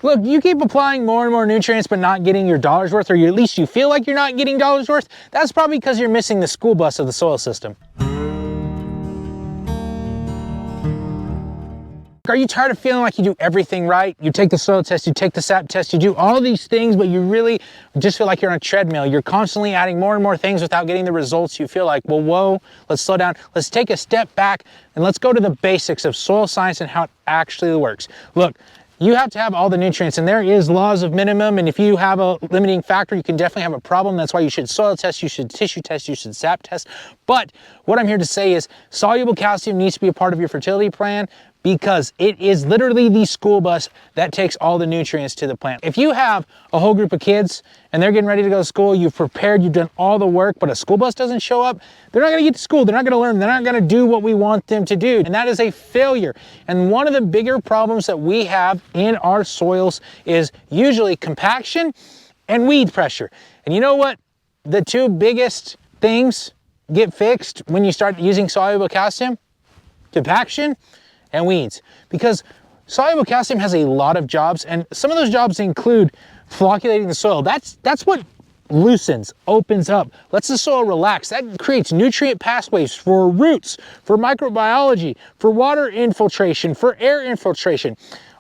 Look, you keep applying more and more nutrients but not getting your dollar's worth, or at least you feel like you're not getting dollar's worth, that's probably because you're missing the school bus of the soil system. Are you tired of feeling like you do everything right? You take the soil test, you take the sap test, you do all these things, but you really just feel like you're on a treadmill. You're constantly adding more and more things without getting the results. You feel like, well, whoa, let's slow down. Let's take a step back and let's go to the basics of soil science and how it actually works. Look, you have to have all the nutrients, and there is laws of minimum, and if you have a limiting factor, you can definitely have a problem. That's why you should soil test, you should tissue test, you should sap test. But what I'm here to say is soluble calcium needs to be a part of your fertility plan, because it is literally the school bus that takes all the nutrients to the plant. If you have a whole group of kids and they're getting ready to go to school, you've prepared, you've done all the work, but a school bus doesn't show up, they're not gonna get to school, they're not gonna learn, they're not gonna do what we want them to do. And that is a failure. And one of the bigger problems that we have in our soils is usually compaction and weed pressure. And you know what? The two biggest things get fixed when you start using soluble calcium? Compaction and weeds, because soluble calcium has a lot of jobs, and some of those jobs include flocculating the soil. That's what loosens, opens up, lets the soil relax. That creates nutrient pathways for roots, for microbiology, for water infiltration, for air infiltration.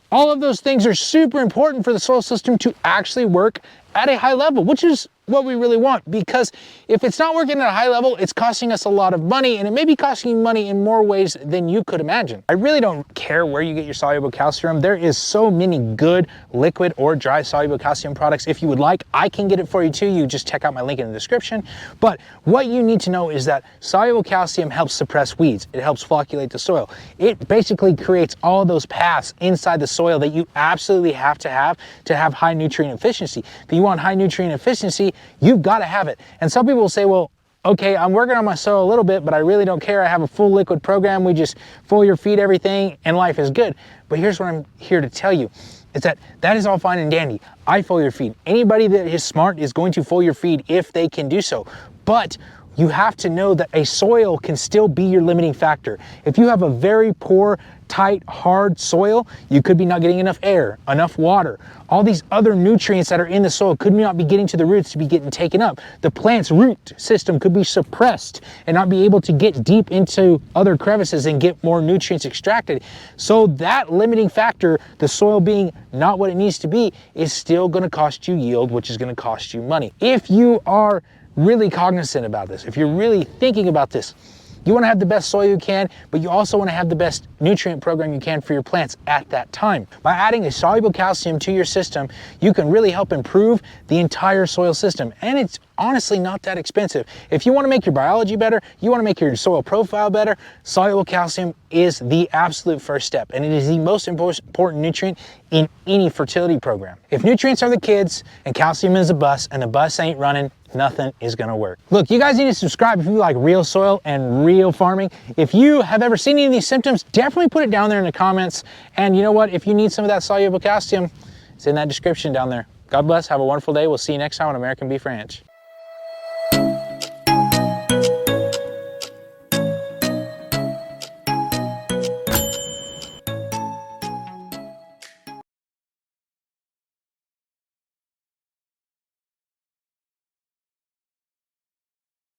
All of those things are super important for the soil system to actually work at a high level, which is what we really want, because if it's not working at a high level, it's costing us a lot of money, and it may be costing you money in more ways than you could imagine. I really don't care where you get your soluble calcium. There is so many good liquid or dry soluble calcium products. If you would like, I can get it for you too. You just check out my link in the description. But what you need to know is that soluble calcium helps suppress weeds. It helps flocculate the soil. It basically creates all those paths inside the soil that you absolutely have to have high nutrient efficiency. If you want high nutrient efficiency, you've got to have it. And some people will say, well, okay, I'm working on my soil a little bit, but I really don't care. I have a full liquid program. We just foliar feed everything and life is good. But here's what I'm here to tell you, is that is all fine and dandy. I foliar feed. Anybody that is smart is going to foliar feed if they can do so. But you have to know that a soil can still be your limiting factor. If you have a very poor, tight, hard soil, you could be not getting enough air, enough water. All these other nutrients that are in the soil could not be getting to the roots to be getting taken up. The plant's root system could be suppressed and not be able to get deep into other crevices and get more nutrients extracted. So that limiting factor, the soil being not what it needs to be, is still gonna cost you yield, which is gonna cost you money. If you are really cognizant about this, if you're really thinking about this, you want to have the best soil you can, but you also want to have the best nutrient program you can for your plants at that time. By adding a soluble calcium to your system, you can really help improve the entire soil system. And it's honestly not that expensive. If you want to make your biology better, you want to make your soil profile better, soluble calcium is the absolute first step. And it is the most important nutrient in any fertility program. If nutrients are the kids and calcium is a bus and the bus ain't running, nothing is gonna work. Look, you guys need to subscribe if you like real soil and real farming. If you have ever seen any of these symptoms, definitely put it down there in the comments. And you know what? If you need some of that soluble calcium, it's in that description down there. God bless, have a wonderful day. We'll see you next time on American Beef Ranch.